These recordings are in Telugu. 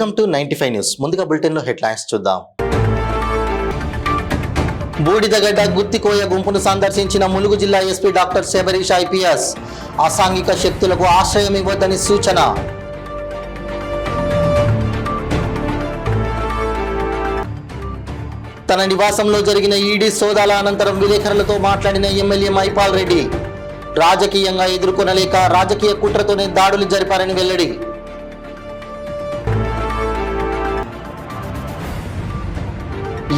Welcome to 95 news. ముందుగా బులెటిన్లో హెడ్లైన్స్ చూద్దాం. బూడిదగడ్డ గుత్తికోయ గుంపును సందర్శించిన ములుగు జిల్లా ఎస్పీ డాక్టర్ శబరీష్ ఐపీఎస్. అసాంఘిక శక్తులకు ఆశ్రయం ఇవ్వద్దని సూచన. తన నివాసంలో జరిగిన ఈడీ సోదాల అనంతరం విలేకరులతో మాట్లాడిన ఎమ్మెల్యే మైపాల్ రెడ్డి. రాజకీయంగా ఎదుర్కొనలేక రాజకీయ కుట్రతోనే దాడులు జరిపారని వెల్లడి.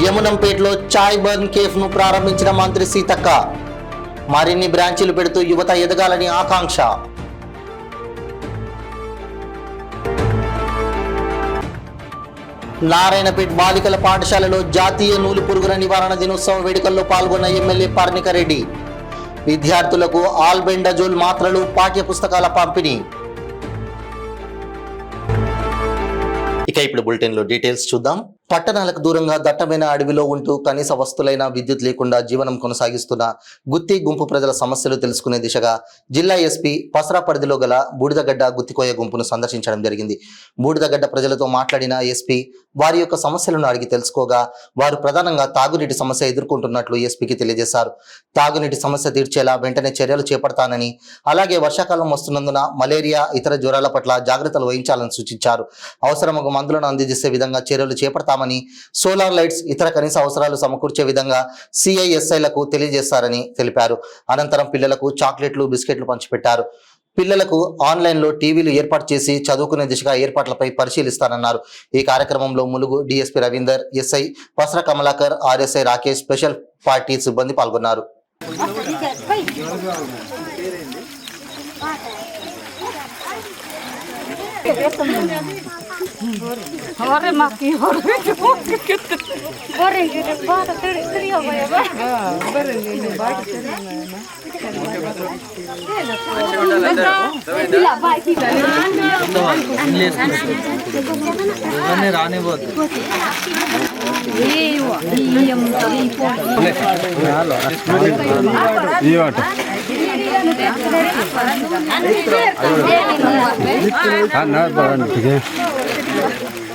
యమునంపేటలో చాయ్ బర్న్ కేఫ్ ను ప్రారంభించిన మంత్రి సీతక్క. మరిన్ని బ్రాంచీలు పెడుతూ యువత ఎదగాలని ఆకాంక్ష. నారాయణపేట బాలికల పాఠశాలలో జాతీయ నూలు పురుగుల నివారణ దినోత్సవ వేడుకల్లో పాల్గొన్న ఎమ్మెల్యే పర్ణికరెడ్డి. విద్యార్థులకు ఆల్బెండజోల్ మాత్రలు పాఠ్య పుస్తకాల పంపిణీ. ఇక ఇప్పుడు బులెటిన్లో డీటెయిల్స్ చూద్దాం. పట్టణాలకు దూరంగా దట్టమైన అడవిలో ఉంటూ కనీస వస్తువులైన విద్యుత్ లేకుండా జీవనం కొనసాగిస్తున్న గుత్తి గుంపు ప్రజల సమస్యలు తెలుసుకునే దిశగా జిల్లా ఎస్పీ పసరా పరిధిలో గల బూడిదగడ్డ గుత్తికోయ గుంపును సందర్శించడం జరిగింది. బూడిదగడ్డ ప్రజలతో మాట్లాడిన ఎస్పీ వారి యొక్క సమస్యలను అడిగి తెలుసుకోగా వారు ప్రధానంగా తాగునీటి సమస్య ఎదుర్కొంటున్నట్లు ఎస్పీకి తెలియజేశారు. తాగునీటి సమస్య తీర్చేలా వెంటనే చర్యలు చేపడతానని, అలాగే వర్షాకాలం వస్తున్నందున మలేరియా ఇతర జ్వరాల పట్ల జాగ్రత్తలు వహించాలని సూచించారు. అవసరమగు మందులను అందజేసే విధంగా చర్యలు చేపడతామని, సోలార్ లైట్స్ ఇతర కనీస అవసరాలు సమకూర్చే విధంగా సిఐఎస్ఐలకు తెలియజేస్తారని తెలిపారు. అనంతరం పిల్లలకు చాక్లెట్లు, బిస్కెట్లు పంచిపెట్టారు. పిల్లలకు ఆన్లైన్లో టీవీలు ఏర్పాటు చేసి చదువుకునే దిశగా ఏర్పాట్లపై పరిశీలిస్తానన్నారు. ఈ కార్యక్రమంలో Mulugu DSP Ravinder, SI Pasara Kamalakar, RSI Rakesh, special party సిబ్బంది పాల్గొన్నారు.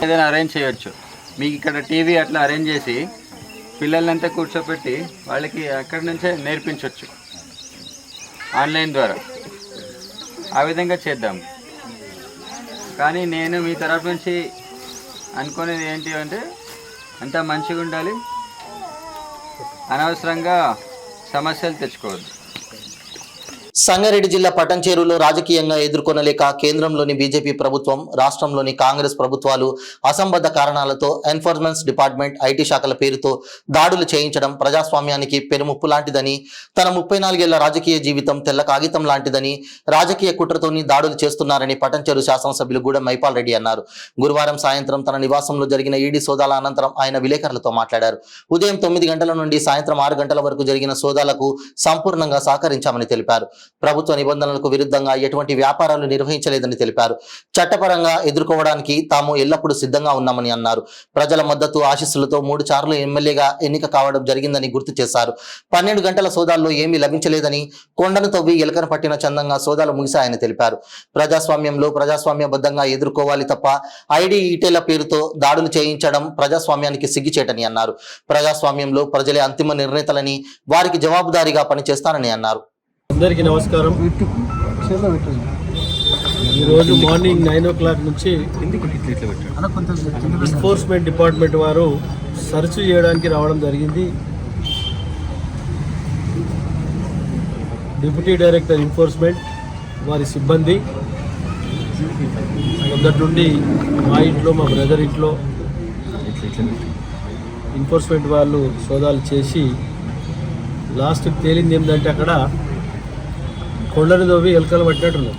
ఏదైనా అరేంజ్ చేయొచ్చు. మీకు ఇక్కడ టీవీ అట్లా అరేంజ్ చేసి పిల్లలంతా కూర్చోపెట్టి వాళ్ళకి అక్కడి నుంచే నేర్పించవచ్చు ఆన్లైన్ ద్వారా. ఆ విధంగా చేద్దాం. కానీ నేను మీ తరఫు నుంచి అనుకునేది ఏంటి అంటే అంతా మంచిగా ఉండాలి, అనవసరంగా సమస్యలు తెచ్చుకోవద్దు. సంగారెడ్డి జిల్లా పట్టంచేరులో రాజకీయంగా ఎదుర్కొనలేక కేంద్రంలోని బీజేపీ ప్రభుత్వం, రాష్ట్రంలోని కాంగ్రెస్ ప్రభుత్వాలు అసంబద్ధ కారణాలతో ఎన్ఫోర్స్మెంట్ డిపార్ట్మెంట్, ఐటీ శాఖల పేరుతో దాడులు చేయించడం ప్రజాస్వామ్యానికి పెనుముప్పు లాంటిదని, తన 34 ఏళ్ల రాజకీయ జీవితం తెల్ల కాగితం లాంటిదని, రాజకీయ కుట్రతోని దాడులు చేస్తున్నారని పట్టంచేరు శాసనసభ్యులు గూడెం మైపాల్ రెడ్డి అన్నారు. గురువారం సాయంత్రం తన నివాసంలో జరిగిన ఈడీ సోదాల అనంతరం ఆయన విలేకరులతో మాట్లాడారు. ఉదయం 9 గంటల నుండి సాయంత్రం 6 గంటల వరకు జరిగిన సోదాలకు సంపూర్ణంగా సహకరించామని తెలిపారు. ప్రభుత్వ నిబంధనలకు విరుద్ధంగా ఎటువంటి వ్యాపారాలు నిర్వహించలేదని తెలిపారు. చట్టపరంగా ఎదుర్కోవడానికి తాము ఎల్లప్పుడూ సిద్ధంగా ఉన్నామని అన్నారు. ప్రజల మద్దతు, ఆశీస్సులతో 3 సార్లు ఎమ్మెల్యేగా ఎన్నిక కావడం జరిగిందని గుర్తు చేశారు. 12 గంటల సోదాల్లో ఏమీ లభించలేదని, కొండను తవ్వి ఎలకను పట్టిన చందంగా సోదాలు ముగిశాయని తెలిపారు. ప్రజాస్వామ్యంలో ప్రజాస్వామ్యబద్ధంగా ఎదుర్కోవాలి తప్ప ఐడి ఈటేల పేరుతో దాడులు చేయించడం ప్రజాస్వామ్యానికి సిగ్గిచేటని అన్నారు. ప్రజాస్వామ్యంలో ప్రజలే అంతిమ నిర్ణేతలని, వారికి జవాబుదారీగా పనిచేస్తానని అన్నారు. అందరికీ నమస్కారం. ఈరోజు మార్నింగ్ 9 o'clock నుంచి ఎన్ఫోర్స్మెంట్ డిపార్ట్మెంట్ వారు సర్చ్ చేయడానికి రావడం జరిగింది. డిప్యూటీ డైరెక్టర్ ఎన్ఫోర్స్మెంట్ వారి సిబ్బంది మొదటి నుండి మా ఇంట్లో, మా బ్రదర్ ఇంట్లో ఎన్ఫోర్స్మెంట్ వాళ్ళు సోదాలు చేసి లాస్ట్కి తేలింది ఏంటంటే అక్కడ కొండను తవ్వి ఎలుకలు పట్టినట్టున్నారు.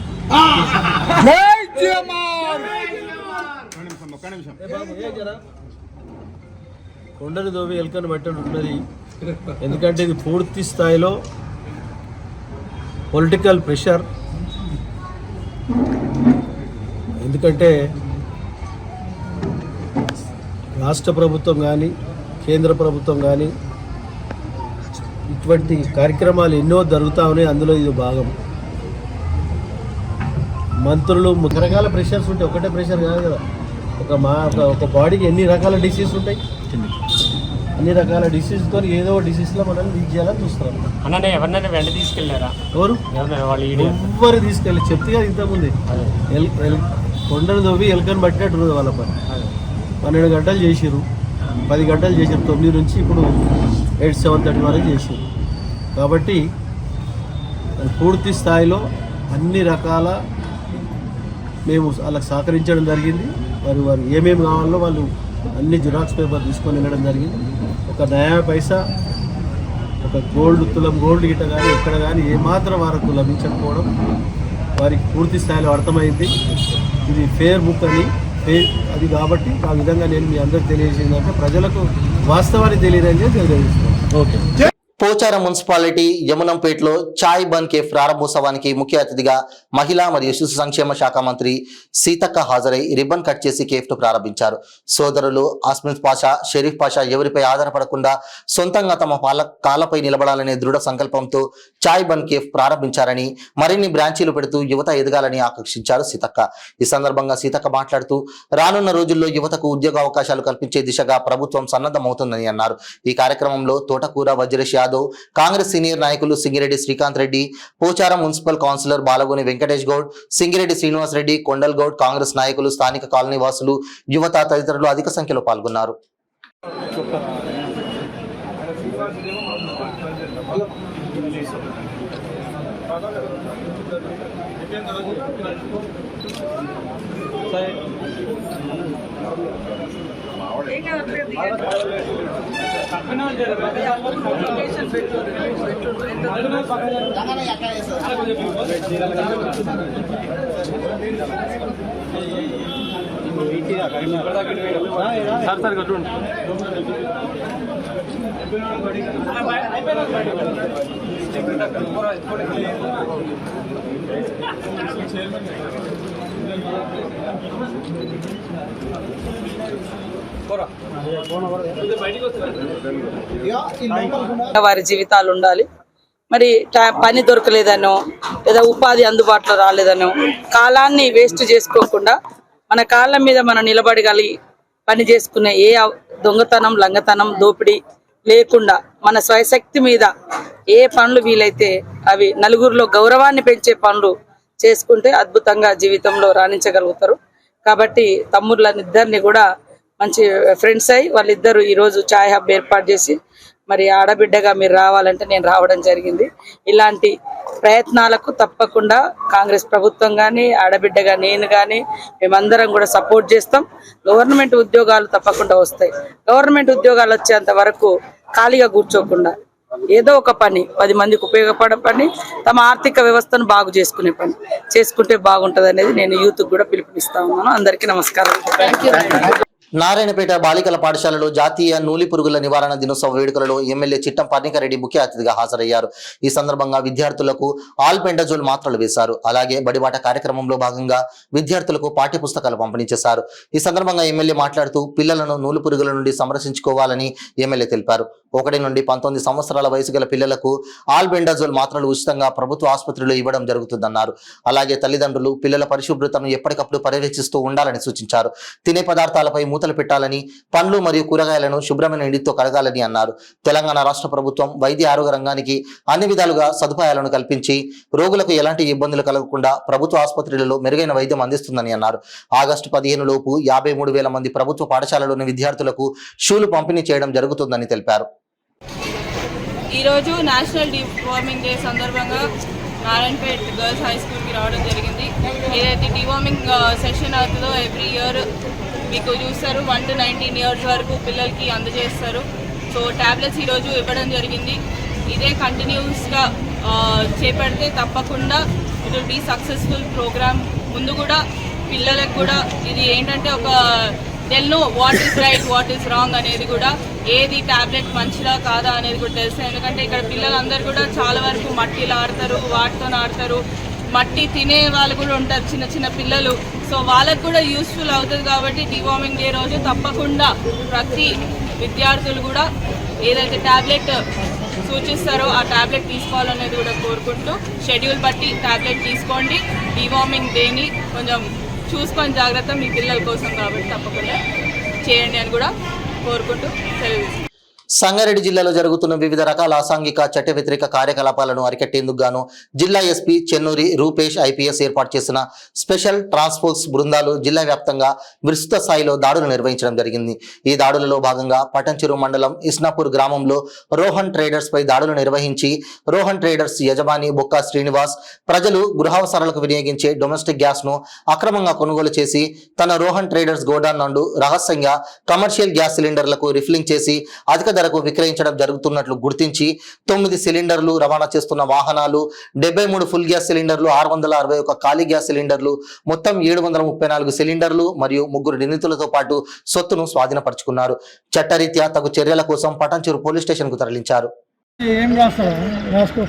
కొండను తవ్వి ఎలుకను పట్టినట్టున్నది. ఎందుకంటే ఇది పూర్తి స్థాయిలో పొలిటికల్ ప్రెషర్. ఎందుకంటే రాష్ట్ర ప్రభుత్వం కానీ, కేంద్ర ప్రభుత్వం కానీ ఇటువంటి కార్యక్రమాలు ఎన్నో జరుగుతూ ఉన్నాయి. అందులో ఇది భాగం. మంత్రులు రకరకాల ప్రెషర్స్ ఉంటాయి, ఒకటే ప్రెషర్ కాదు కదా. ఒక బాడీకి ఎన్ని రకాల డిసీజ్ ఉంటాయి, అన్ని రకాల డిసీజ్తో ఏదో డిసీజ్లో మనల్ని లీక్ చేయాలని చూస్తున్నాం. అన్ననే ఎవరినైనా వెంట తీసుకెళ్ళారా? ఎవరు వాళ్ళు ఎవ్వరు తీసుకెళ్ళి చెప్తే కదా ఇంతకుముందే కొండను తవ్వి ఎలుకని పట్టినట్టు వాళ్ళ పని. 12 గంటలు చేసిర్రు, 10 గంటలు చేసారు, 9 నుంచి ఇప్పుడు 7:30 వరకు చేసారు. కాబట్టి పూర్తి స్థాయిలో అన్ని రకాల మేము వాళ్ళకి సహకరించడం జరిగింది. వారు ఏమేమి కావాలో వాళ్ళు అన్ని జిరాక్స్ పేపర్ తీసుకొని వెళ్ళడం జరిగింది. ఒక నయా పైసా ఒక తులం గోల్డ్ గిట్ట కానీ ఎక్కడ కానీ ఏమాత్రం వారికి లభించకపోవడం వారికి పూర్తి స్థాయిలో అర్థమైంది. ఇది ఫేర్ బుక్ అని అది కాబట్టి ఆ విధంగా నేను మీ అందరికి తెలియజేసిందంటే ప్రజలకు వాస్తవాన్ని తెలియదని తెలియజేస్తున్నాను. ఓకే. పోచారం మున్సిపాలిటీ యమునంపేటలో చాయ్ బన్ కేఫ్ ప్రారంభోత్సవానికి ముఖ్య అతిథిగా మహిళా మరియు శిశు సంక్షేమ శాఖ మంత్రి సీతక్క హాజరై రిబ్బన్ కట్ చేసి కేఫ్ను ప్రారంభించారు. సోదరులు అస్మిత్ పాషా, షరీఫ్ పాషా ఎవరిపై ఆధారపడకుండా సొంతంగా తమ కాళ్ళపై నిలబడాలనే దృఢ సంకల్పంతో చాయ్ బన్ కేఫ్ ప్రారంభించారని, మరిన్ని బ్రాంచీలు పెడుతూ యువత ఎదగాలని ఆకాంక్షించారు సీతక్క. ఈ సందర్భంగా సీతక్క మాట్లాడుతూ రానున్న రోజుల్లో యువతకు ఉద్యోగ అవకాశాలు కల్పించే దిశగా ప్రభుత్వం సన్నద్ధమవుతుందని అన్నారు. ఈ కార్యక్రమంలో తోటకూర వజ్రేష్ యాదవ్, కాంగ్రెస్ సీనియర్ నాయకులు సింగిరెడ్డి శ్రీకాంత్ రెడ్డి, పోచారం మున్సిపల్ కౌన్సిలర్ బాలగోని వెంకటేష్ గౌడ్, సింగిరెడ్డి శ్రీనివాస్ రెడ్డి, కొండల్ గౌడ్, కాంగ్రెస్ నాయకులు, స్థానిక కాలనీ వాసులు, యువత తదితరులు అధిక సంఖ్యలో పాల్గొన్నారు. వారి జీవితాలు ఉండాలి. మరి పని దొరకలేదనో లేదా ఉపాధి అందుబాటులో రాలేదనో కాలాన్ని వేస్ట్ చేసుకోకుండా మన కాళ్ళ మీద మనం నిలబడగలిగి పని చేసుకునే ఏ దొంగతనం, లంగతనం, దోపిడీ లేకుండా మన స్వశక్తి మీద ఏ పనులు వీలైతే అవి నలుగురిలో గౌరవాన్ని పెంచే పనులు చేసుకుంటే అద్భుతంగా జీవితంలో రాణించగలుగుతారు. కాబట్టి తమ్ముళ్ళనిద్దరిని కూడా మంచి ఫ్రెండ్స్ అయ్యి వాళ్ళిద్దరూ ఈరోజు ఛాయ్ హబ్ ఏర్పాటు చేసి మరి ఆడబిడ్డగా మీరు రావాలంటే నేను రావడం జరిగింది. ఇలాంటి ప్రయత్నాలకు తప్పకుండా కాంగ్రెస్ ప్రభుత్వం కానీ ఆడబిడ్డగా నేను కానీ మేమందరం కూడా సపోర్ట్ చేస్తాం. గవర్నమెంట్ ఉద్యోగాలు తప్పకుండా వస్తాయి. గవర్నమెంట్ ఉద్యోగాలు వచ్చేంత వరకు ఖాళీగా కూర్చోకుండా ఏదో ఒక పని 10 మందికి ఉపయోగపడే పని, తమ ఆర్థిక వ్యవస్థను బాగు చేసుకునే పని చేసుకుంటే బాగుంటుంది అనేది నేను యూత్ కూడా పిలుపునిస్తా ఉన్నాను. అందరికీ నమస్కారం. నారాయణపేట బాలికల పాఠశాలలో జాతీయ నూలి పురుగుల నివారణ దినోత్సవ వేడుకలలో ఎమ్మెల్యే చిట్టం పర్ణికారెడ్డి ముఖ్య అతిథిగా హాజరయ్యారు. ఈ సందర్భంగా విద్యార్థులకు ఆల్బెండజోల్ మాత్రలు వేశారు. అలాగే బడిబాట కార్యక్రమంలో భాగంగా విద్యార్థులకు పాఠ్య పుస్తకాలు పంపిణీ చేశారు. ఈ సందర్భంగా ఎమ్మెల్యే మాట్లాడుతూ పిల్లలను నూలు పురుగుల నుండి సంరక్షించుకోవాలని ఎమ్మెల్యే తెలిపారు. 1 నుండి 19 సంవత్సరాల వయసు గల పిల్లలకు ఆల్బెండజోల్ మాత్రలు ఉచితంగా ప్రభుత్వ ఆసుపత్రిలో ఇవ్వడం జరుగుతుందన్నారు. అలాగే తల్లిదండ్రులు పిల్లల పరిశుభ్రతను ఎప్పటికప్పుడు పర్యవేక్షిస్తూ ఉండాలని సూచించారు. తినే పదార్థాలపై మూతలు పెట్టాలని, పండ్లు మరియు కూరగాయలను శుభ్రమైన నీటితో కడగాలని అన్నారు. తెలంగాణ రాష్ట్ర ప్రభుత్వం వైద్య ఆరోగ్య రంగానికి అన్ని విధాలుగా సదుపాయాలను కల్పించి రోగులకు ఎలాంటి ఇబ్బందులు కలగకుండా ప్రభుత్వ ఆసుపత్రులలో మెరుగైన వైద్యం అందిస్తుందని అన్నారు. ఆగస్టు 15 లోపు 53,000 మంది ప్రభుత్వ పాఠశాలలోని విద్యార్థులకు షూలు పంపిణీ చేయడం జరుగుతుందని తెలిపారు. ఈరోజు నేషనల్ డీవార్మింగ్ డే సందర్భంగా నారాయణపేట్ గర్ల్స్ హై స్కూల్కి రావడం జరిగింది. ఏదైతే డీవార్మింగ్ సెషన్ అవుతుందో ఎవ్రీ ఇయర్ మీకు చూస్తారు 1 to 19 ఇయర్స్ వరకు పిల్లలకి అందజేస్తారు. సో ట్యాబ్లెట్స్ ఈరోజు ఇవ్వడం జరిగింది. ఇదే కంటిన్యూస్గా చేపడితే తప్పకుండా it will be successful programme. ముందు కూడా పిల్లలకు కూడా ఇది ఏంటంటే ఒక they'll know what is right, what is wrong అనేది కూడా, ఏది ట్యాబ్లెట్ మంచిదా కాదా అనేది కూడా తెలుసు. ఎందుకంటే ఇక్కడ పిల్లలందరూ కూడా చాలా వరకు మట్టిలో ఆడతారు, వాటితో ఆడతారు, మట్టి తినే వాళ్ళు కూడా ఉంటారు చిన్న చిన్న పిల్లలు. సో వాళ్ళకు కూడా యూస్ఫుల్ అవుతుంది. కాబట్టి డీవార్మింగ్ డే రోజు తప్పకుండా ప్రతి విద్యార్థులు కూడా ఏదైతే ట్యాబ్లెట్ సూచిస్తారో ఆ ట్యాబ్లెట్ తీసుకోవాలనేది కూడా కోరుకుంటూ షెడ్యూల్ బట్టి ట్యాబ్లెట్ తీసుకోండి. డీవార్మింగ్ డేని కొంచెం చూసుకొని జాగ్రత్త మీ పిల్లల కోసం కాబట్టి తప్పకుండా చేయండి అని కూడా కోరుకుంటూ సెలవు తీసుకుంటాను. సంగారెడ్డి జిల్లాలో జరుగుతున్న వివిధ రకాల అసాంఘిక చట్ట వ్యతిరేక కార్యకలాపాలను అరికట్టేందుకు గాను జిల్లా ఎస్పీ చెన్నూరి రూపేష్ ఐపీఎస్ ఏర్పాటు చేసిన స్పెషల్ ట్రాన్స్పోర్ట్స్ బృందాలు జిల్లా వ్యాప్తంగా విస్తృత స్థాయిలో దాడులు నిర్వహించడం జరిగింది. ఈ దాడులలో భాగంగా పటంచెరు మండలం ఇస్నాపూర్ గ్రామంలో రోహన్ ట్రేడర్స్ పై దాడులు నిర్వహించి రోహన్ ట్రేడర్స్ యజమాని బొక్క శ్రీనివాస్ ప్రజలు గృహావసరాలకు వినియోగించే డొమెస్టిక్ గ్యాస్ ను అక్రమంగా కొనుగోలు చేసి తన రోహన్ ట్రేడర్స్ గోడాన్ నుండి రహస్యంగా కమర్షియల్ గ్యాస్ సిలిండర్లకు రిఫిల్లింగ్ చేసి అధిక ధరకు విక్రయించడం జరుగుతున్నట్లు గుర్తించి 9 సిలిండర్లు రవాణా చేస్తున్న వాహనాలు, 73 ఫుల్ గ్యాస్ సిలిండర్లు, 661 ఖాళీ గ్యాస్ సిలిండర్లు, మొత్తం 734 సిలిండర్లు మరియు 3 నిందితులతో పాటు సొత్తును స్వాధీనపరుచుకున్నారు. చట్టరీత్యా తగు చర్యల కోసం పటంచెరు పోలీస్ స్టేషన్ కు తరలించారు. ఏం రాసుకో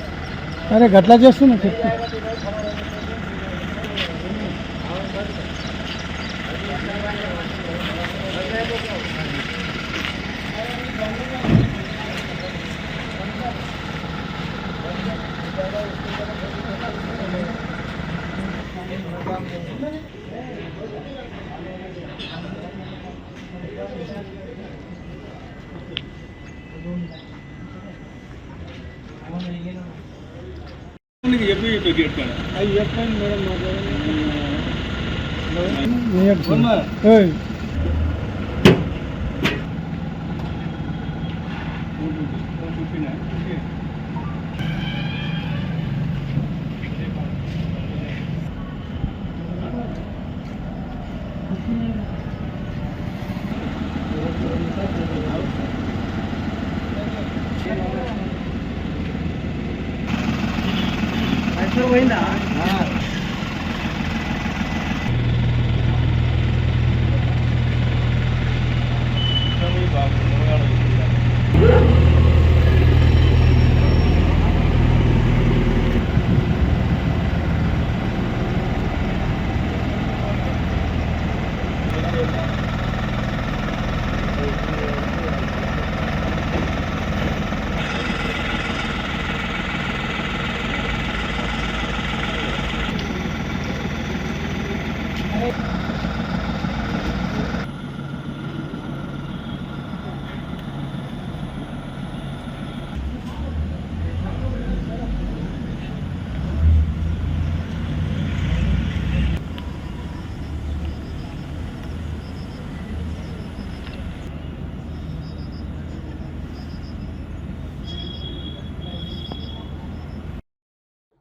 అరే గట్లా చేస్తున్నా చెప్పు.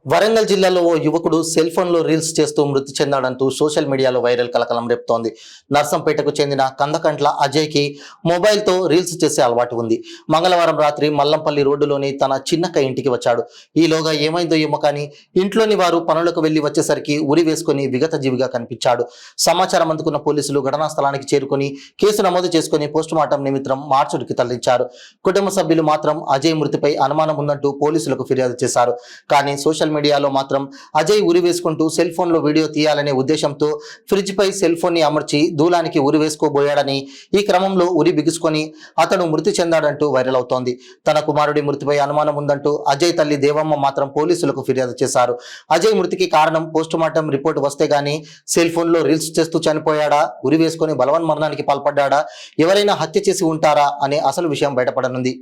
వరంగల్ జిల్లాలో ఓ యువకుడు సెల్ ఫోన్ లో రీల్స్ చేస్తూ మృతి చెందాడంటూ సోషల్ మీడియాలో వైరల్ కలకలం రేపుతోంది. నర్సంపేటకు చెందిన కందకంట్ల అజయ్ కి మొబైల్ తో రీల్స్ చేసే అలవాటు ఉంది. మంగళవారం రాత్రి మల్లంపల్లి రోడ్డులోని తన చిన్నక్క ఇంటికి వచ్చాడు. ఈలోగా ఏమైందో ఏమో కానీ ఇంట్లోని వారు పనులకు వెళ్లి వచ్చేసరికి ఉరి వేసుకుని విగత జీవిగా కనిపించాడు. సమాచారం అందుకున్న పోలీసులు ఘటనా స్థలానికి చేరుకుని కేసు నమోదు చేసుకుని పోస్టుమార్టం నిమిత్తం మార్చుడికి తరలించారు. కుటుంబ సభ్యులు మాత్రం అజయ్ మృతిపై అనుమానం ఉందంటూ పోలీసులకు ఫిర్యాదు చేశారు. కానీ సోషల్ మీడియాలో మాత్రం అజయ్ ఉరి వేసుకుంటూ సెల్ ఫోన్ లో వీడియో తీయాలనే ఉద్దేశంతో ఫ్రిడ్జ్ పై సెల్ ఫోన్ ని అమర్చి దూలానికి ఉరి వేసుకోబోయాడని, ఈ క్రమంలో ఉరి బిగుసుకొని అతను మృతి చెందాడంటూ వైరల్ అవుతోంది. తన కుమారుడి మృతిపై అనుమానం ఉందంటూ అజయ్ తల్లి దేవమ్మ మాత్రం పోలీసులకు ఫిర్యాదు చేశారు. అజయ్ మృతికి కారణం పోస్టుమార్టం రిపోర్ట్ వస్తే గానీ సెల్ ఫోన్ లో రీల్స్ చేస్తూ చనిపోయాడా, ఉరి వేసుకొని బలవన్మరణానికి పాల్పడ్డా, ఎవరైనా హత్య చేసి ఉంటారా అనే అసలు విషయం బయటపడనుంది.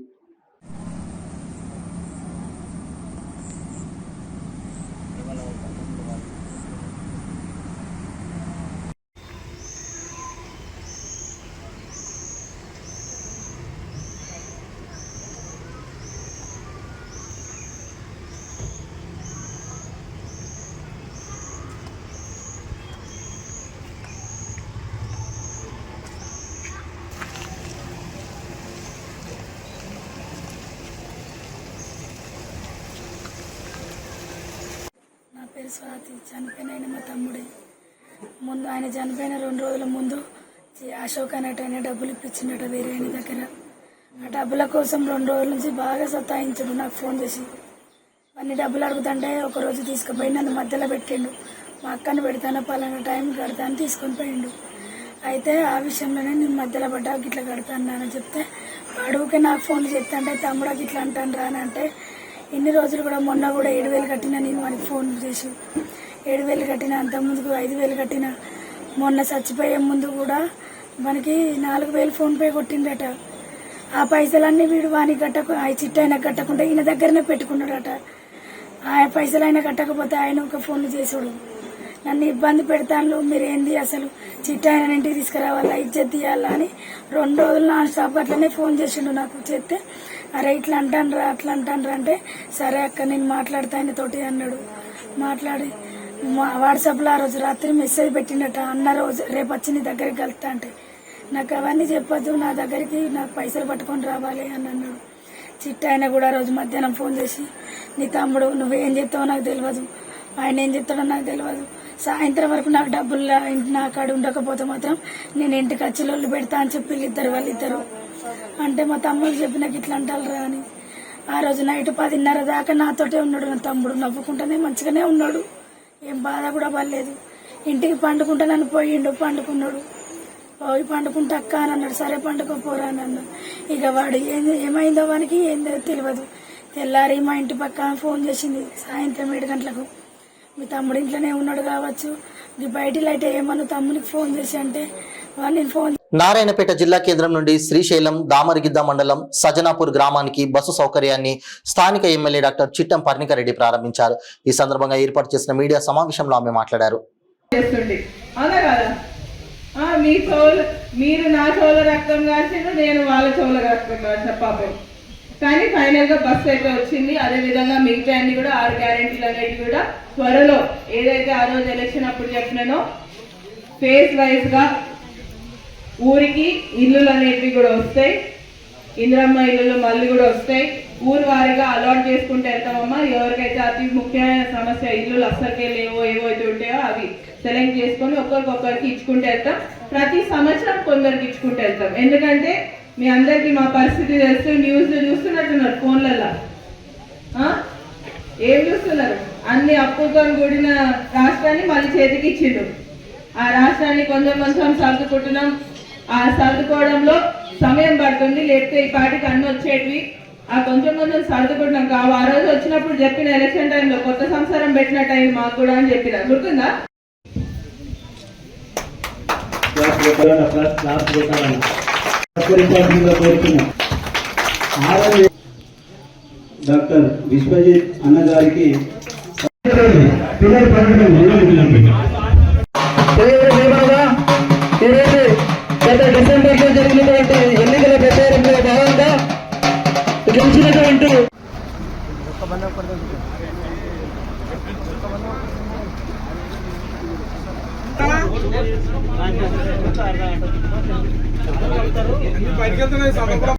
పేరు స్వాతి. చనిపోయిన ఆయన మా తమ్ముడే. ముందు ఆయన చనిపోయిన 2 రోజుల ముందు అశోక్ అనేట ఆయన డబ్బులు ఇప్పించిండట వేరే ఆయన దగ్గర. ఆ డబ్బుల కోసం 2 రోజుల నుంచి బాగా సతాయించాడు. నాకు ఫోన్ చేసి అన్ని డబ్బులు అడుగుతుంటే ఒకరోజు తీసుకుపోయి నన్ను మధ్యలో పెట్టిండు. మా అక్కని పెడతాను పలానా టైం కడతాను తీసుకొని పోయిండు. అయితే ఆ విషయంలోనే నేను మధ్యలో పడ్డా గిట్లా కడతాను అని చెప్తే అడుగుకే నాకు ఫోన్లు చెప్తాంటే తమ్ముడా గిట్లా అంటాను రా అని అంటే ఇన్ని రోజులు కూడా మొన్న కూడా 7,000 కట్టినా నేను వానికి ఫోన్ చేసి 7,000 కట్టినా, అంతకుముందుకు 5,000 కట్టినా. మొన్న చచ్చిపోయే ముందు కూడా మనకి 4,000 ఫోన్పే కొట్టిండట. ఆ పైసలన్నీ వీడు వాని ఆ చిట్ట అయినా కట్టకుండా ఈయన దగ్గరనే పెట్టుకున్నాడట. ఆ పైసలు అయినా కట్టకపోతే ఆయన ఒక ఫోన్లు చేసుడు. నన్ను ఇబ్బంది పెడతాను, మీరేంది అసలు చిట్ట ఆయన ఇంటికి తీసుకురావాలా, ఇజ్జత్ తీయాలా అని 2 రోజులు నాన్ స్టాప్ అట్లనే ఫోన్ చేసిండు నాకు. చేస్తే అరే ఇట్లా అంటానరా అట్లా అంటానరా అంటే సరే అక్క నేను మాట్లాడతా ఆయనతోటి అన్నాడు. మాట్లాడి వాట్సాప్లో ఆ రోజు రాత్రి మెసేజ్ పెట్టిండట, అన్న రోజు రేపు వచ్చి నీ దగ్గరికి కలుస్తా అంటే నాకు అవన్నీ చెప్పొద్దు, నా దగ్గరికి నాకు పైసలు పట్టుకొని రావాలి అని అన్నాడు. చిట్ట ఆయన కూడా రోజు మధ్యాహ్నం ఫోన్ చేసి నీ తమ్ముడు నువ్వేం చెప్తావో నాకు తెలియదు, ఆయన ఏం చెప్తాడో నాకు తెలియదు, సాయంత్రం వరకు నాకు డబ్బులు నా కాడ ఉండకపోతే మాత్రం నేను ఇంటికి వచ్చి లొల్లు పెడతా అని చెప్పి వాళ్ళిద్దరు అంటే మా తమ్ముడు చెప్పి నాకు ఇట్లా అంటారా అని. ఆ రోజు నైట్ 10:30 దాకా నాతోటే ఉన్నాడు నా తమ్ముడు. నవ్వుకుంటూనే మంచిగానే ఉన్నాడు, ఏం బాధ కూడా పడలేదు. ఇంటికి పండుకుంటా నన్ను పండుకున్నాడు. పోయి పండుకుంటా అక్క అని అన్నాడు. సరే పండుకోపోరా అని అన్నాడు. ఇక వాడు ఏమైందో వానికి ఏందో తెలియదు. తెల్లారి మా ఇంటి పక్క ఫోన్ చేసింది సాయంత్రం 7 గంటలకు, మీ తమ్ముడు ఇంట్లోనే ఉన్నాడు కావచ్చు, ఈ బయట లైట్ ఏమన్నా తమ్మునికి ఫోన్ చేసి అంటే నేను ఫోన్. నారాయణపేట జిల్లా కేంద్రం నుండి శ్రీశైలం దామరగిద్ద మండలం సజనాపూర్ గ్రామానికి బస్సు సౌకర్యాన్ని స్థానిక ఎమ్మెల్యే డాక్టర్ చిట్టం పర్ణికారెడ్డి ప్రారంభించారు. ఈ సందర్భంగా ఏర్పాటు చేసిన మీడియా సమావేశంలో ఆమె మాట్లాడారు. మీరు నా చోళ రక్తం కాల్చిండ్రు, నేను వాళ్ళ చోళ రక్తం కాల్చిన పాపం. కానీ ఫైనల్ గా బస్సు అయితే వచ్చింది. అదే విధంగా మిగతా అన్ని కూడా 6 గ్యారెంటీలు అనేవి కూడా త్వరలో ఏదైతే ఆ రోజు ఎలక్షన్ అప్పుడు చెప్పినానో ఫేజ్ వైజ్ గా ఊరికి ఇల్లులు అనేటివి కూడా వస్తాయి. ఇందిరమ్మ ఇల్లులు మళ్ళీ కూడా వస్తాయి. ఊరు వారిగా అలాట్ చేసుకుంటూ వెళ్తామమ్మా. ఎవరికైతే అతి ముఖ్యమైన సమస్య ఇల్లులు అస్సలకే లేవో ఏవైతే ఉంటాయో అవి సెలెక్ట్ చేసుకొని ఒక్కొక్కరికి ఇచ్చుకుంటూ వెళ్తాం. ప్రతి సంవత్సరం కొందరికి ఇచ్చుకుంటూ వెళ్తాం. ఎందుకంటే మీ అందరికీ మా పరిస్థితి తెలుసు. న్యూస్లో చూస్తున్నట్టున్నారు, ఫోన్లలో ఏం చూస్తున్నారు, అన్ని అప్పులతో కూడిన రాష్ట్రాన్ని మళ్ళీ చేతికి ఇచ్చిండు. ఆ రాష్ట్రాన్ని కొంచెం సర్దుకుంటున్నాం. ఆ సర్దుకోవడంలో సమయం పడుతుంది, లేకపోతే ఈ పాటికి అన్ని వచ్చేటివి. ఆ కొంచెం సర్దుకుంటున్నాం. ఆ రోజు వచ్చినప్పుడు చెప్పిన ఎలక్షన్ టైంలో కొత్త సంవత్సరం పెట్టిన టైం మాకు కూడా అని చెప్పిన గుర్తుందా? డాక్టర్ విశ్వజిత్ అన్నగారికి గత డిసెంబర్లో జరిగినటువంటి ఎన్నికల ప్రచారంలో భాగంగా గెలిచినటువంటి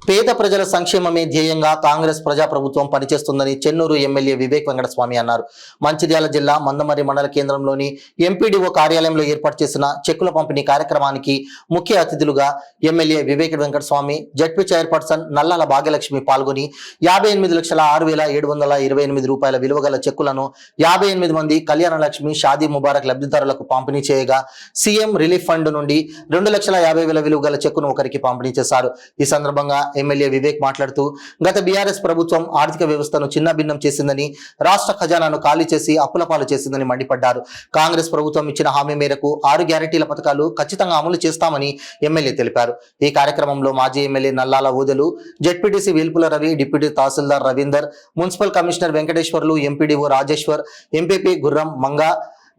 పేద ప్రజల సంక్షేమమే ధ్యేయంగా కాంగ్రెస్ ప్రజాప్రభుత్వం పనిచేస్తుందని చెన్నూరు ఎమ్మెల్యే వివేక్ వెంకటస్వామి అన్నారు. మంచిర్యాల జిల్లా మందమర్రి మండల కేంద్రంలోని ఎంపీడీఓ కార్యాలయంలో ఏర్పాటు చేసిన చెక్కుల పంపిణీ కార్యక్రమానికి ముఖ్య అతిథులుగా MLA Vivek Venkataswamy, ZP chairperson Nallala Bhagyalakshmi పాల్గొని 58,06,728 రూపాయల విలువగల చెక్కులను 58 మంది కళ్యాణ లక్ష్మి షాదీ ముబారక్ లబ్ధిదారులకు పంపిణీ చేయగా సీఎం రిలీఫ్ ఫండ్ నుండి 2,50,000 విలువగల చెక్కును ఒకరికి పంపిణీ చేశారు. ఈ సందర్భంగా ఎమ్మెల్యే వివేక్ మాట్లాడుతూ గత బీఆర్ఎస్ ప్రభుత్వం ఆర్థిక వ్యవస్థను చిన్నభిన్నం చేసిందని, రాష్ట్ర ఖజానాను ఖాళీ చేసి అప్పుల పాలు చేసిందని మండిపడ్డారు. కాంగ్రెస్ ప్రభుత్వం ఇచ్చిన హామీ మేరకు 6 గ్యారెంటీల పథకాలు ఖచ్చితంగా అమలు చేస్తామని ఎమ్మెల్యే తెలిపారు. ఈ కార్యక్రమంలో మాజీ MLA Nallala Odelu, ZPTC Velpula Ravi, deputy tahsildar Ravinder, municipal commissioner Venkateswarlu, MPDO Rajeshwar, MPP Gurram Manga,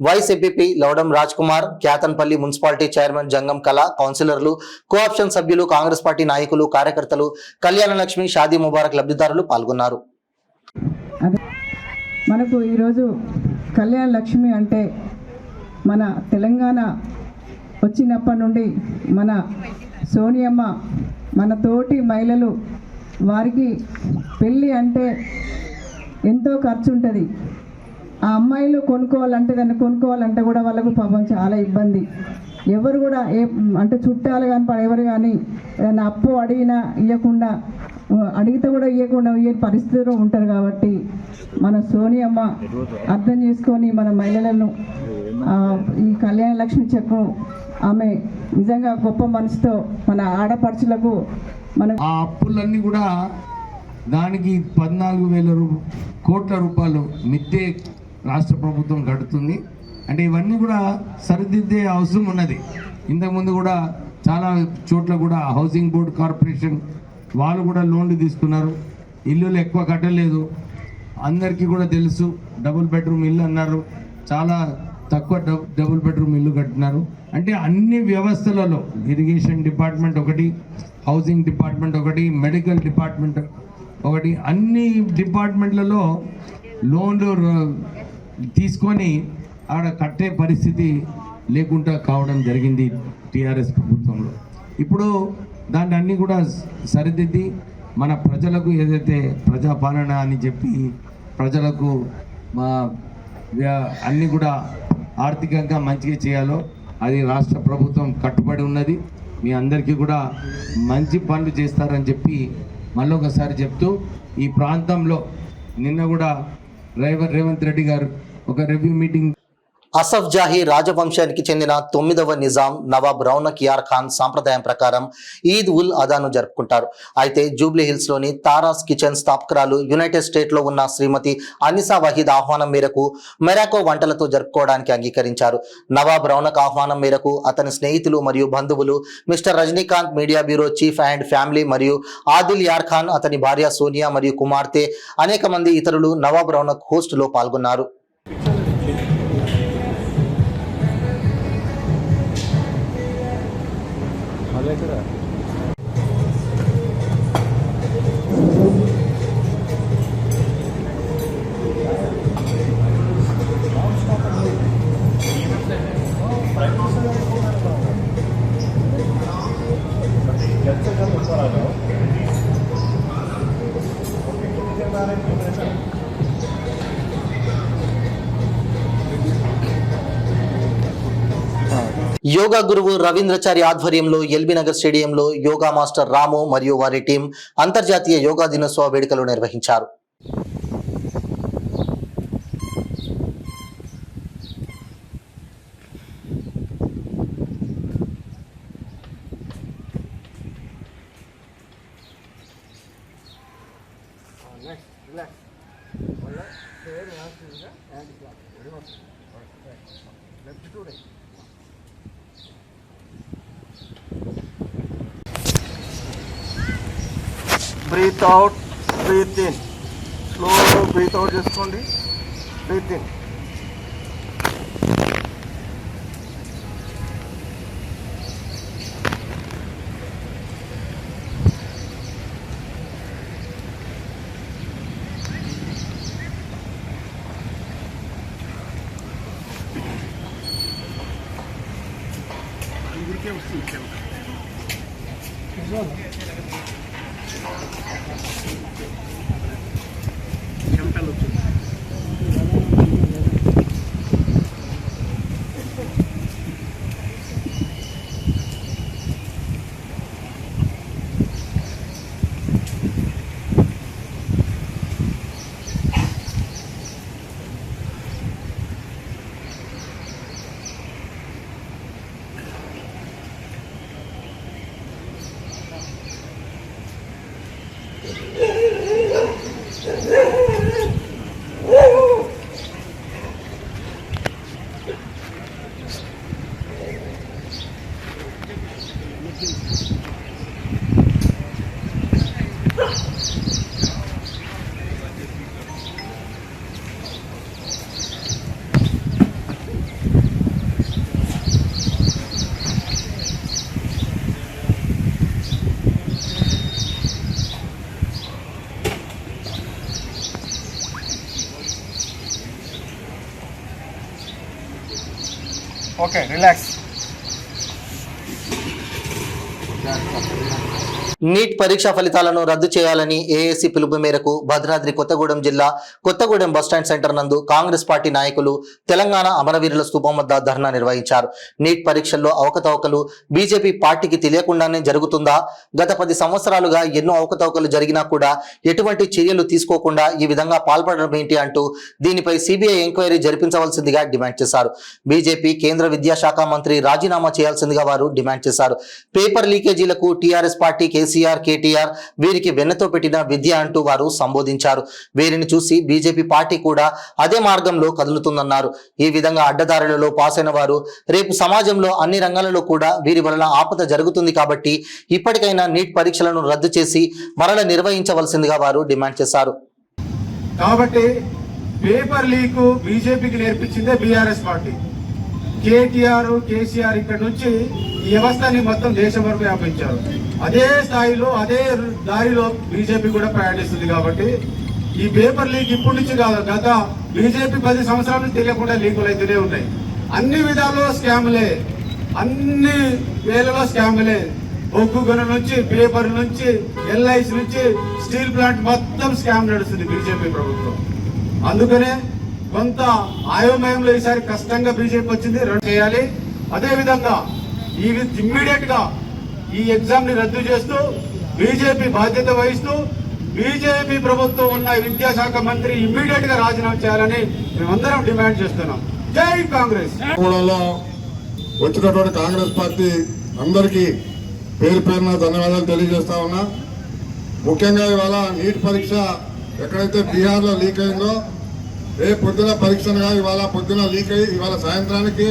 vice MPP Loudam Raj Kumar, Kyathanpalli municipality chairman Jangam Kala, కౌన్సిలర్లు, కోఆప్షన్ సభ్యులు, కాంగ్రెస్ పార్టీ నాయకులు, కార్యకర్తలు, కళ్యాణ లక్ష్మి షాదీ ముబారక్ లబ్ధిదారులు పాల్గొన్నారు. మనకు ఈరోజు కళ్యాణ లక్ష్మి అంటే మన తెలంగాణ వచ్చినప్పటి నుండి మన సోనియమ్మ, మన తోటి మహిళలు, వారికి పెళ్ళి అంటే ఎంతో ఖర్చు ఉంటుంది. ఆ అమ్మాయిలు కొనుక్కోవాలంటే కూడా వాళ్ళకు పాపం చాలా ఇబ్బంది. ఎవరు కూడా అంటే చుట్టాలు కానీ ఎవరు కానీ ఏదైనా అప్పు అడిగితే కూడా ఇవ్వకుండా పరిస్థితిలో ఉంటారు. కాబట్టి మన సోనియమ్మ అర్థం చేసుకొని మన మహిళలను ఈ కళ్యాణ లక్ష్మి చెక్కు ఆమె నిజంగా గొప్ప మనసుతో మన ఆడపడుచులకు మన ఆ అప్పులన్నీ కూడా దానికి 14,000 కోట్ల రూపాయలు మిత్తే రాష్ట్ర ప్రభుత్వం కడుతుంది. అంటే ఇవన్నీ కూడా సరిదిద్దే అవసరం ఉన్నది. ఇంతకుముందు కూడా చాలా చోట్ల కూడా హౌసింగ్ బోర్డ్ కార్పొరేషన్ వాళ్ళు కూడా లోన్లు తీసుకున్నారు, ఇల్లులు ఎక్కువ కట్టలేదు. అందరికీ కూడా తెలుసు, డబుల్ బెడ్రూమ్ ఇల్లు అన్నారు, చాలా తక్కువ డబుల్ బెడ్రూమ్ ఇల్లు కట్టినారు. అంటే అన్ని వ్యవస్థలలో ఇరిగేషన్ డిపార్ట్మెంట్ ఒకటి, హౌసింగ్ డిపార్ట్మెంట్ ఒకటి, మెడికల్ డిపార్ట్మెంట్ ఒకటి, అన్ని డిపార్ట్మెంట్లలో లోన్లు తీసుకొని ఆడ కట్టే పరిస్థితి లేకుండా కావడం జరిగింది టీఆర్ఎస్ ప్రభుత్వంలో. ఇప్పుడు దాన్ని అన్నీ కూడా సరిదిద్ది మన ప్రజలకు ఏదైతే ప్రజాపాలన అని చెప్పి ప్రజలకు అన్నీ కూడా ఆర్థికంగా మంచిగా చేయాలో అది రాష్ట్ర ప్రభుత్వం కట్టుబడి ఉన్నది. మీ అందరికీ కూడా మంచి పనులు చేస్తారని చెప్పి మళ్ళొకసారి చెప్తూ, ఈ ప్రాంతంలో నిన్న కూడా రేవంత్ రెడ్డి గారు ఒక రివ్యూ మీటింగ్ అసఫ్ జాహీ రాజవంశానికి చెందిన 9వ నిజాం నవాబ్ రౌనక్ యార్ ఖాన్ సాంప్రదాయం ప్రకారం ఈద్ ఉల్ అదాను జరుపుకుంటారు. అయితే జూబ్లీ హిల్స్ లోని తారాస్ కిచెన్ స్థాపకురాలు యునైటెడ్ స్టేట్ లో ఉన్న శ్రీమతి అనిసా వహీద్ ఆహ్వానం మేరకు మెరాకో వంటలతో జరుపుకోవడానికి అంగీకరించారు. నవాబ్ రౌనక్ ఆహ్వానం మేరకు అతని స్నేహితులు మరియు బంధువులు mister Rajinikanth, media bureau chief and family మరియు ఆదిల్ యార్ ఖాన్, అతని భార్య సోనియా మరియు కుమార్తె అనేక మంది ఇతరులు నవాబ్ రౌనక్ హోస్ట్ లో పాల్గొన్నారు. యోగా గురువు రవీంద్రచారి ఆధ్వర్యంలో ఎల్బీ నగర్ స్టేడియంలో యోగా మాస్టర్ రాము మరియు వారి టీం అంతర్జాతీయ యోగా దినోత్సవ వేడుకలు నిర్వహించారు. Breathe out, breathe in, slow breathe out చేసుకోండి, breathe in. Okay, relax. NEET పరీక్షా ఫలితాలను రద్దు చేయాలని ఏఏసీ పిలుపు మేరకు భద్రాద్రి కొత్తగూడెం జిల్లా కొత్తగూడెం బస్టాండ్ సెంటర్ నందు కాంగ్రెస్ పార్టీ నాయకులు తెలంగాణ అమరవీరుల స్తూపం వద్ద ధర్నా నిర్వహించారు. నీట్ పరీక్షల్లో అవకతవకలు బీజేపీ పార్టీకి తెలియకుండానే జరుగుతుందా? గత 10 సంవత్సరాలుగా ఎన్నో అవకతవకలు జరిగినా కూడా ఎటువంటి చర్యలు తీసుకోకుండా ఈ విధంగా పాల్పడడం ఏంటి అంటూ దీనిపై సిబిఐ ఎంక్వైరీ జరిపించవలసిందిగా డిమాండ్ చేశారు. బీజేపీ కేంద్ర విద్యాశాఖ మంత్రి రాజీనామా చేయాల్సిందిగా వారు డిమాండ్ చేశారు. పేపర్ లీకేజీలకు TRS party KCR KCR, KTR వీరికి వెన్నతో పెట్టిన విద్య అంటూ వారు సంబోధించారు. వీరిని చూసి బీజేపీ పార్టీ కూడా అదే మార్గంలో కదులుతుందన్నారు. ఈ విధంగా అడ్డదారులలో పాసైన వారు రేపు సమాజంలో అన్ని రంగాలలో కూడా వీరి వలన ఆపద జరుగుతుంది కాబట్టి ఇప్పటికైనా నీట్ పరీక్షలను రద్దు చేసి మరల నిర్వహించవలసిందిగా వారు డిమాండ్ చేశారు. కాబట్టి పేపర్ లీక్ బీజేపీకి నేర్పించిందే బీఆర్ఎస్ పార్టీ. కేటీఆర్, కేసీఆర్ ఇక్కడ నుంచి ఈ వ్యవస్థని మొత్తం దేశం వరకు వ్యాపించారు. అదే స్థాయిలో అదే దారిలో బీజేపీ కూడా ప్రయాణిస్తుంది. కాబట్టి ఈ పేపర్ లీక్ ఇప్పటి నుంచి కాదు, గత బీజేపీ 10 సంవత్సరాల నుంచి తెలియకుండా లీకులు అయితేనే ఉన్నాయి. అన్ని విధాల్లో స్కాములే, అన్ని వేలలో స్కాములే. బొగ్గు గనుల నుంచి, పేపర్ నుంచి, ఎల్ఐసి నుంచి, స్టీల్ ప్లాంట్ మొత్తం స్కామ్ నడుస్తుంది బీజేపీ ప్రభుత్వం. అందుకనే కొంత ఆయోమయంలో ఈసారి కష్టంగా బీజేపీ వచ్చింది, రద్దు చేయాలి. అదేవిధంగా ఇమ్మీడియట్ గా ఈ ఎగ్జామ్ ని రద్దు చేస్తూ బీజేపీ బాధ్యత వహిస్తూ బీజేపీ ప్రభుత్వం ఉన్న విద్యాశాఖ మంత్రి ఇమ్మీడియట్ గా రాజీనామా చేయాలని మేమందరం డిమాండ్ చేస్తున్నాం. జై కాంగ్రెస్. వచ్చినటువంటి కాంగ్రెస్ పార్టీ అందరికీ పేరు పేరున ధన్యవాదాలు తెలియజేస్తా ఉన్నా. ముఖ్యంగా ఇవాళ నీట్ పరీక్ష ఎక్కడైతే బీహార్లో లీక్ అయిందో, రేపు పొద్దున పరీక్షలుగా ఇవాళ పొద్దున లీక్ అయ్యి ఇవాళ సాయంత్రానికి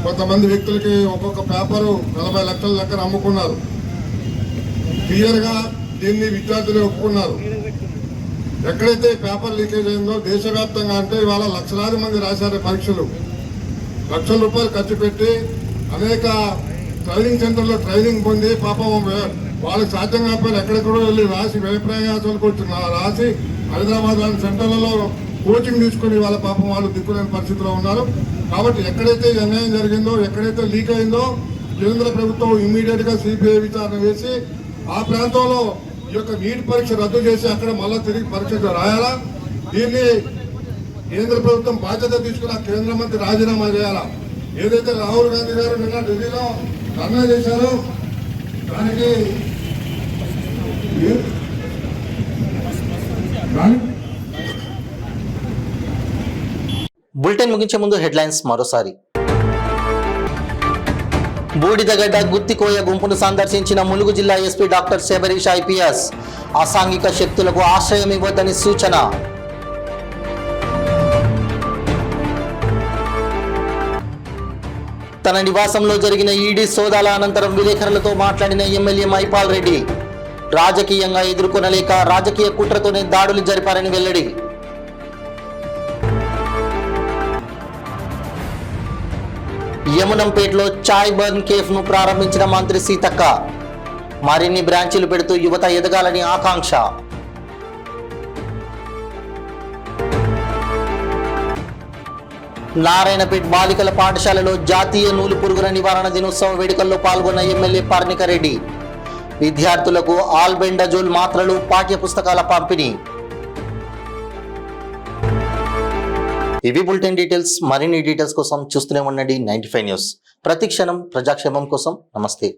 కొంతమంది వ్యక్తులకి ఒక్కొక్క పేపరు 40 లక్షల దగ్గర అమ్ముకున్నారు. క్లియర్గా దీన్ని విద్యార్థులు ఒప్పుకున్నారు. ఎక్కడైతే పేపర్ లీకేజ్ అయిందో దేశవ్యాప్తంగా అంటే ఇవాళ లక్షలాది మంది రాశారు పరీక్షలు. లక్షల రూపాయలు ఖర్చు పెట్టి అనేక ట్రైనింగ్ సెంటర్లో ట్రైనింగ్ పొంది పాపం వాళ్ళకి సాధ్యం కాకపోయినా ఎక్కడెక్కడో వెళ్ళి రాసి వ్యయప్రయాసాలకు రాసి హైదరాబాద్ లాంటి సెంటర్లలో కోచింగ్ తీసుకుని వాళ్ళ పాపం వాళ్ళు దిక్కులేని పరిస్థితిలో ఉన్నారు. కాబట్టి ఎక్కడైతే అన్యాయం జరిగిందో, ఎక్కడైతే లీక్ అయిందో కేంద్ర ప్రభుత్వం ఇమ్మీడియట్ గా సిబిఐ విచారణ వేసి ఆ ప్రాంతంలో ఈ యొక్క నీట్ పరీక్ష రద్దు చేసి అక్కడ మళ్ళా తిరిగి పరీక్ష రాయాలా. దీన్ని కేంద్ర ప్రభుత్వం బాధ్యత తీసుకుని ఆ కేంద్ర మంత్రి రాజీనామా చేయాలా. ఏదైతే రాహుల్ గాంధీ గారు నిన్న ఢిల్లీలో ధర్నా చేశారో దానికి బులెటిన్ ముగించే ముందు హెడ్లైన్స్ మరోసారి. బూడిదగడ్డ గుత్తికోయ గుంపును సందర్శించిన ములుగు జిల్లా ఎస్పీ డాక్టర్ శబరీష్ ఐపీఎస్. అసాంఘిక శక్తులకు ఆశ్రయం ఇవ్వద్దని సూచన. తన నివాసంలో జరిగిన ఈడీ సోదాల అనంతరం విలేకరులతో మాట్లాడిన ఎమ్మెల్యే మైపాల్ రెడ్డి. రాజకీయంగా ఎదుర్కొనలేక రాజకీయ కుట్రతోనే దాడులు జరిపారని వెల్లడి. యమునంపేటలో చాయ్ బర్న్ కేఫ్ ను ప్రారంభించిన మంత్రి సీతక్క. మరిన్ని బ్రాంచీలు పెడుతూ యువత ఎదగాలని ఆకాంక్ష. నారాయణపేట బాలికల పాఠశాలలో జాతీయ నూలు పురుగుల నివారణ దినోత్సవ వేడుకల్లో పాల్గొన్న ఎమ్మెల్యే పర్ణిక రెడ్డి. విద్యార్థులకు ఆల్బెండజోల్ మాత్రలు, పాఠ్య పుస్తకాల పంపిణీ. ఇవి బులెటిన్ డీటెయిల్స్. మరిన్ని డీటెయిల్స్ కోసం చూస్తూనే ఉండండి 95 న్యూస్. ప్రతి క్షణం ప్రజాక్షేమం కోసం. నమస్తే.